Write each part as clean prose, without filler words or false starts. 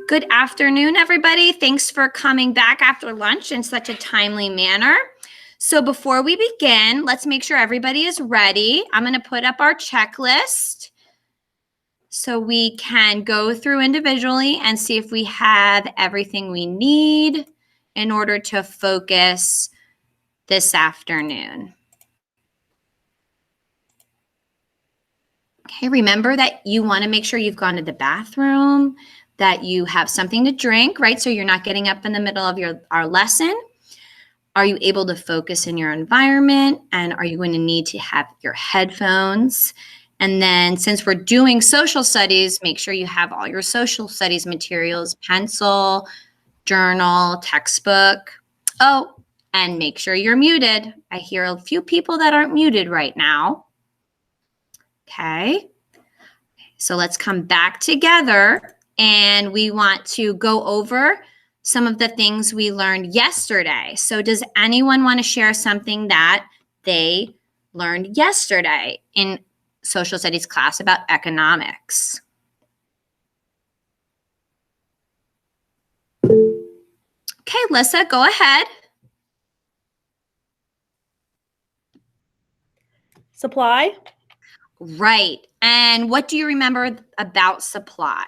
Good afternoon, everybody. Thanks for coming back after lunch in such a timely manner. So before we begin, let's make sure everybody is ready. I'm going to put up our checklist so we can go through individually and see if we have everything we need in order to focus this afternoon. Okay, remember that you want to make sure you've gone to the bathroom, that you have something to drink, right? So you're not getting up in the middle of our lesson. Are you able to focus in your environment? And are you going to need to have your headphones? And then since we're doing social studies, make sure you have all your social studies materials, pencil, journal, textbook. Oh, and make sure you're muted. I hear a few people that aren't muted right now. Okay. So let's come back together and we want to go over some of the things we learned yesterday. So does anyone want to share something that they learned yesterday in social studies class about economics? Okay, Lissa, go ahead. Supply. Right. And what do you remember about supply?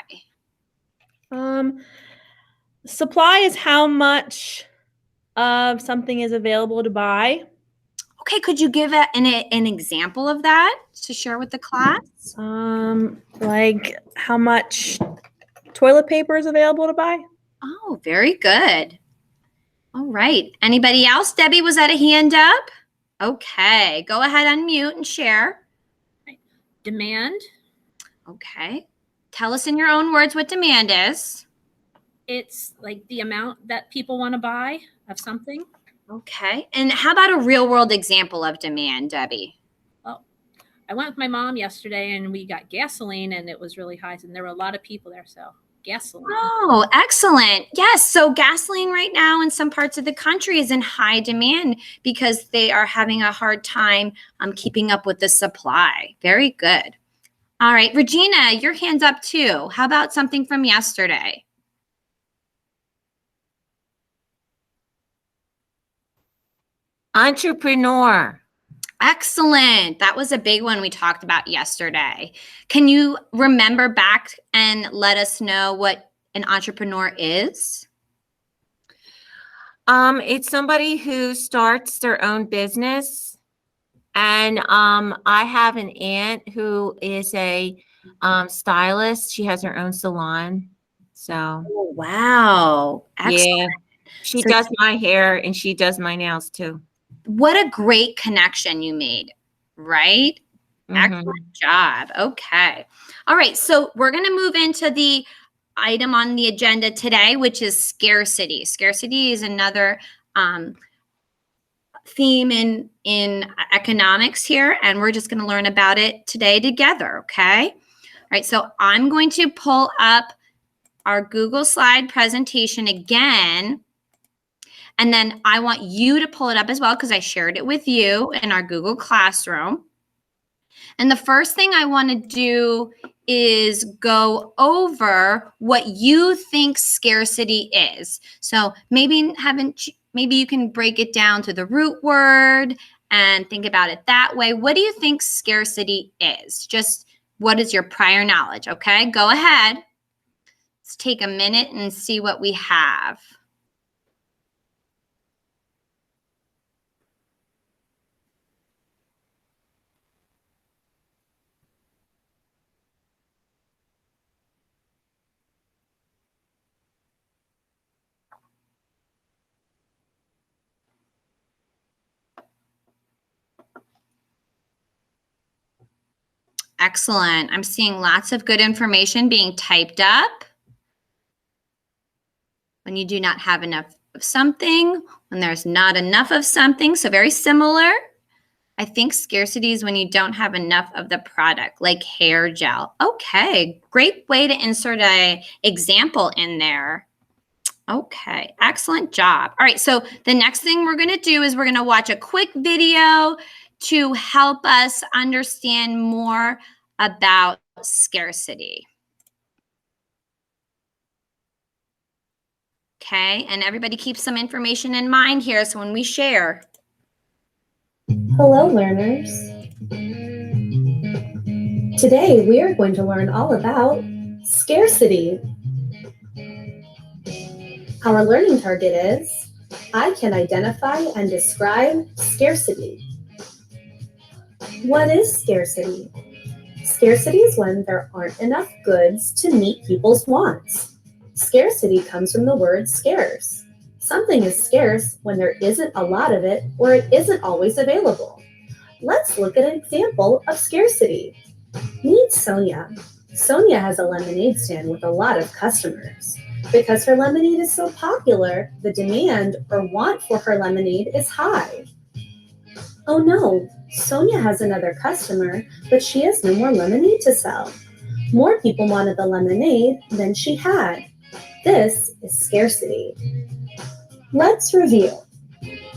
Supply is how much of something is available to buy. Okay, could you give an example of that to share with the class? Like how much toilet paper is available to buy. Oh, very good. All right. Anybody else? Debbie, was that a hand up? Okay, go ahead, unmute and share. Demand. Okay. Tell us in your own words what demand is. It's like the amount that people want to buy of something. Okay. And how about a real world example of demand, Debbie? Well, I went with my mom yesterday and we got gasoline and it was really high and there were a lot of people there. So gasoline. Oh, excellent. Yes. So gasoline right now in some parts of the country is in high demand because they are having a hard time keeping up with the supply. Very good. All right. Regina, your hand's up too. How about something from yesterday? Entrepreneur. Excellent. That was a big one we talked about yesterday. Can you remember back and let us know what an entrepreneur is? It's somebody who starts their own business. And I have an aunt who is a stylist. She has her own salon. So Oh, wow. Excellent. yeah, she does my hair and she does my nails too. What a great connection you made, right? Mm-hmm. Excellent job. Okay. All right. So we're going to move into the item on the agenda today, which is scarcity. Scarcity is another theme in economics here, and we're just going to learn about it today together. Okay. All right. So I'm going to pull up our Google slide presentation again. And then I want you to pull it up as well because I shared it with you in our Google Classroom. And the first thing I want to do is go over what you think scarcity is. So maybe you can break it down to the root word and think about it that way. What do you think scarcity is? Just what is your prior knowledge? Okay, go ahead. Let's take a minute and see what we have. Excellent. I'm seeing lots of good information being typed up. When you do not have enough of something, when there's not enough of something, so very similar. I think scarcity is when you don't have enough of the product, like hair gel. Okay, great way to insert an example in there. Okay, excellent job. All right, so the next thing we're going to do is we're going to watch a quick video to help us understand more about scarcity. Okay, and everybody keep some information in mind here so when we share. Hello, learners. Today we are going to learn all about scarcity. Our learning target is, I can identify and describe scarcity. What is scarcity? Scarcity is when there aren't enough goods to meet people's wants. Scarcity comes from the word scarce. Something is scarce when there isn't a lot of it or it isn't always available. Let's look at an example of scarcity. Meet Sonia. Sonia has a lemonade stand with a lot of customers. Because her lemonade is so popular, the demand or want for her lemonade is high. Oh no, Sonia has another customer, but she has no more lemonade to sell. More people wanted the lemonade than she had. This is scarcity. Let's review.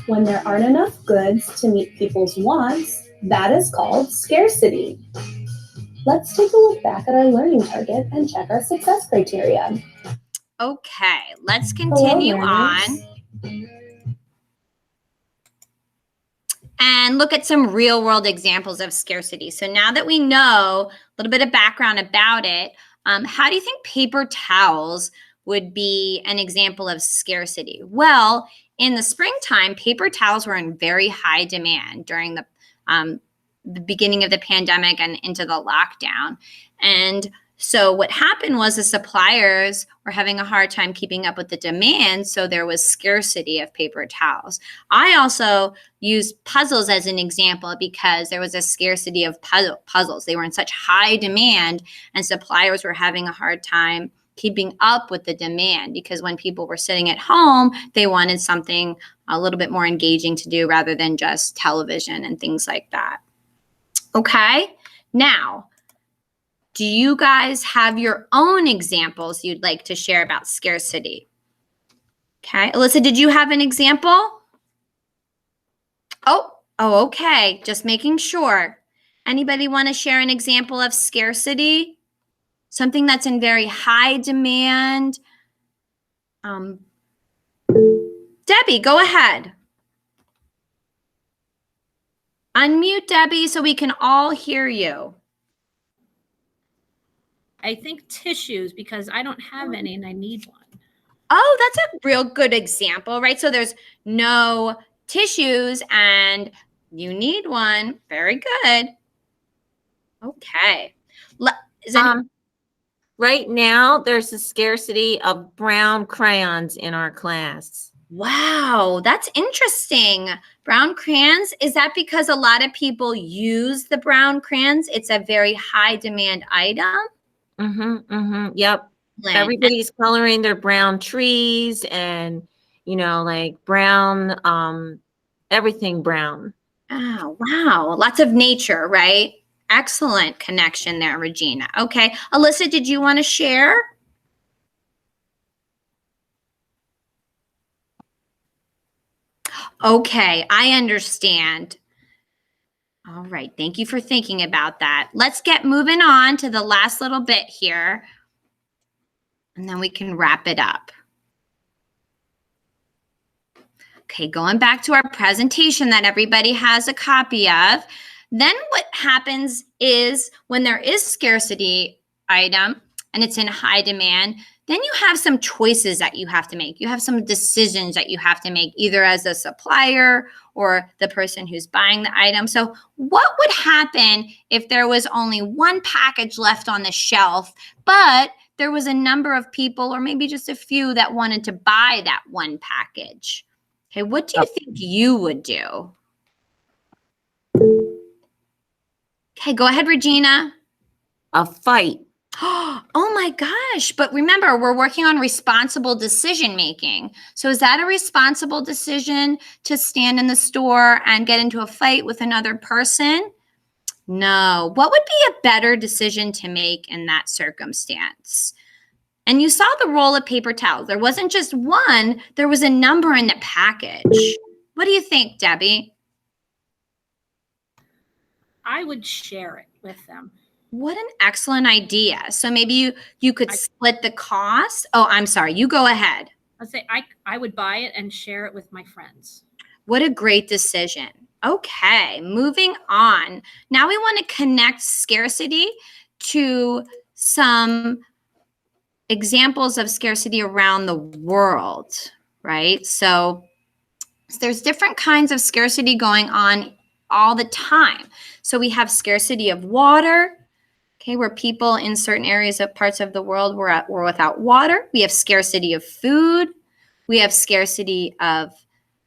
When there aren't enough goods to meet people's wants, that is called scarcity. Let's take a look back at our learning target and check our success criteria. Okay, let's continue on and look at some real world examples of scarcity. So now that we know a little bit of background about it, how do you think paper towels would be an example of scarcity? Well, in the springtime, paper towels were in very high demand during the beginning of the pandemic and into the lockdown. And so what happened was the suppliers were having a hard time keeping up with the demand, so there was scarcity of paper towels. I also use puzzles as an example because there was a scarcity of puzzles. They were in such high demand, and suppliers were having a hard time keeping up with the demand because when people were sitting at home, they wanted something a little bit more engaging to do rather than just television and things like that. Okay, now, do you guys have your own examples you'd like to share about scarcity? Okay, Alyssa, did you have an example? Oh, okay, just making sure. Anybody want to share an example of scarcity? Something that's in very high demand? Debbie, go ahead. Unmute Debbie so we can all hear you. I think tissues, because I don't have any and I need one. Oh, that's a real good example, right? So there's no tissues and you need one. Very good. Okay. Right now, there's a scarcity of brown crayons in our class. Wow, that's interesting. Brown crayons, is that because a lot of people use the brown crayons? It's a very high demand item? Yep. Everybody's coloring their brown trees and, like brown, everything brown. Oh, wow. Lots of nature, right? Excellent connection there, Regina. Okay. Alyssa, did you want to share? Okay, I understand. All right. Thank you for thinking about that. Let's get moving on to the last little bit here, and then we can wrap it up. Okay, going back to our presentation that everybody has a copy of. Then what happens is when there is scarcity item and it's in high demand, then you have some choices that you have to make. You have some decisions that you have to make either as a supplier or the person who's buying the item. So what would happen if there was only one package left on the shelf, but there was a number of people or maybe just a few that wanted to buy that one package? Okay, what do you think you would do? Okay, go ahead, Regina. A fight. Oh my gosh. But remember, we're working on responsible decision making. So is that a responsible decision to stand in the store and get into a fight with another person? No. What would be a better decision to make in that circumstance? And you saw the roll of paper towels. There wasn't just one, there was a number in the package. What do you think, Debbie? I would share it with them. What an excellent idea. So maybe you could split the cost. Oh, I'm sorry. You go ahead. I'd say I would buy it and share it with my friends. What a great decision. Okay, moving on. Now we want to connect scarcity to some examples of scarcity around the world, right? So there's different kinds of scarcity going on all the time. So we have scarcity of water, okay, where people in certain areas of parts of the world were without water. We have scarcity of food. We have scarcity of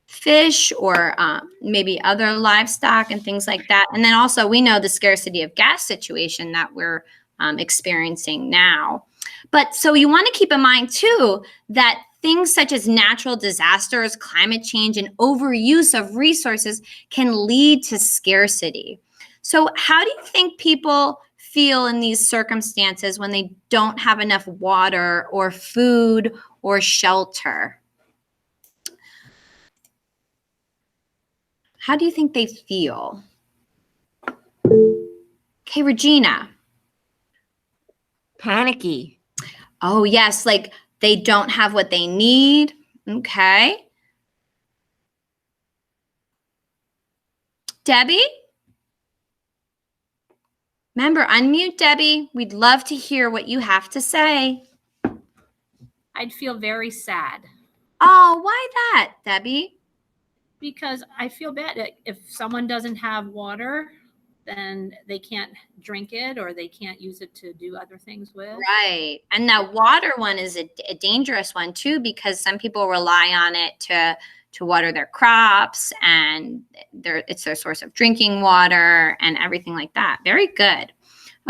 fish or maybe other livestock and things like that. And then also we know the scarcity of gas situation that we're experiencing now. But so you want to keep in mind too that things such as natural disasters, climate change, and overuse of resources can lead to scarcity. So how do you think people feel in these circumstances when they don't have enough water or food or shelter? How do you think they feel? Okay, Regina. Panicky. Oh, yes, like they don't have what they need. Okay. Debbie? Remember, unmute Debbie. We'd love to hear what you have to say. I'd feel very sad Oh, why that, Debbie? because I feel bad if someone doesn't have water, then they can't drink it or they can't use it to do other things with. Right. And that water one is a dangerous one too, because some people rely on it to water their crops, and it's their source of drinking water and everything like that. Very good.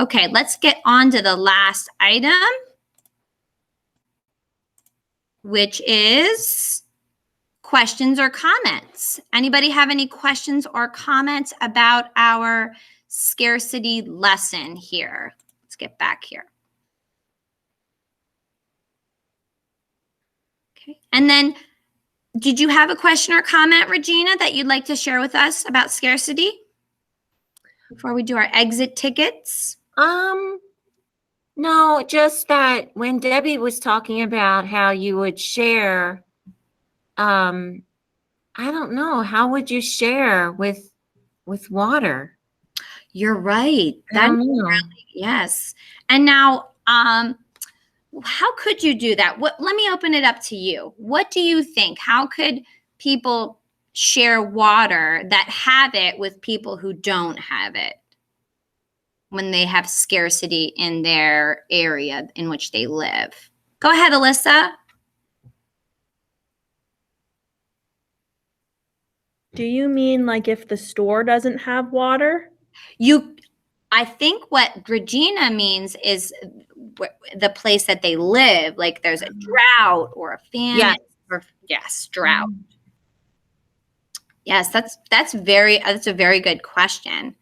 Okay, let's get on to the last item, which is questions or comments. Anybody have any questions or comments about our scarcity lesson here? Let's get back here. Okay. And then, did you have a question or comment, Regina, that you'd like to share with us about scarcity before we do our exit tickets? No, just that when Debbie was talking about how you would share, I don't know, how would you share with water? You're right. I don't know. Yes. And now, how could you do that? Let me open it up to you. What do you think? How could people share water that have it with people who don't have it when they have scarcity in their area in which they live? Go ahead, Alyssa. Do you mean like if the store doesn't have water? I think what Regina means is the place that they live, like there's a drought or a famine. Yes. Yes, drought. Yes, that's a very good question.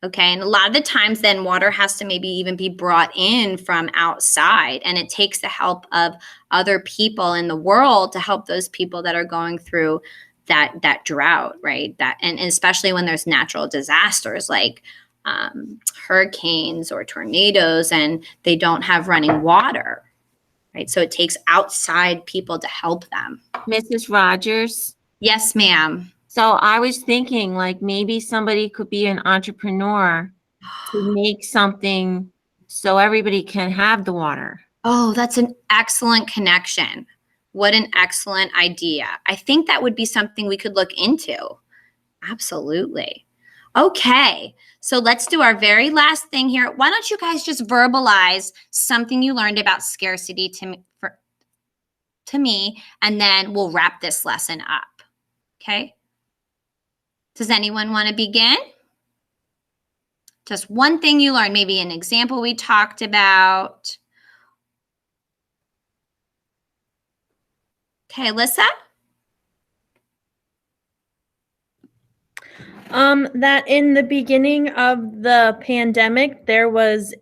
Okay, and a lot of the times then water has to maybe even be brought in from outside, and it takes the help of other people in the world to help those people that are going through that drought, right? And especially when there's natural disasters like hurricanes or tornadoes and they don't have running water, right? So it takes outside people to help them. Mrs. Rogers. Yes, ma'am. So I was thinking like maybe somebody could be an entrepreneur to make something so everybody can have the water. Oh, that's an excellent connection. What an excellent idea. I think that would be something we could look into. Absolutely. Okay, so let's do our very last thing here. Why don't you guys just verbalize something you learned about scarcity to me, and then we'll wrap this lesson up. Okay? Does anyone want to begin? Just one thing you learned, maybe an example we talked about. Okay, Alyssa? That in the beginning of the pandemic, there was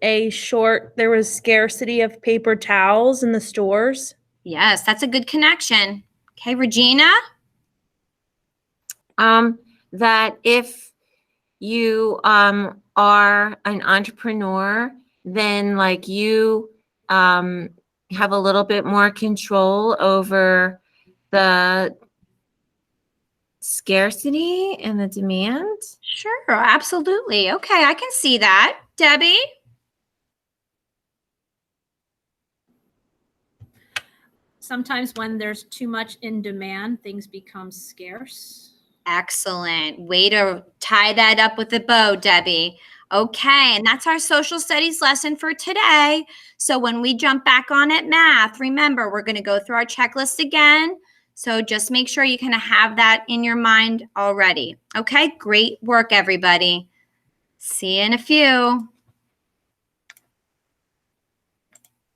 scarcity of paper towels in the stores. Yes, that's a good connection. Okay, Regina? That if you are an entrepreneur, then like you have a little bit more control over the scarcity and the demand. Sure, absolutely. Okay, I can see that. Debbie? Sometimes when there's too much in demand, things become scarce. Excellent. Way to tie that up with a bow, Debbie. Okay, and that's our social studies lesson for today. So when we jump back on at math, remember, we're going to go through our checklist again. So just make sure you kind of have that in your mind already. Okay, great work, everybody. See you in a few.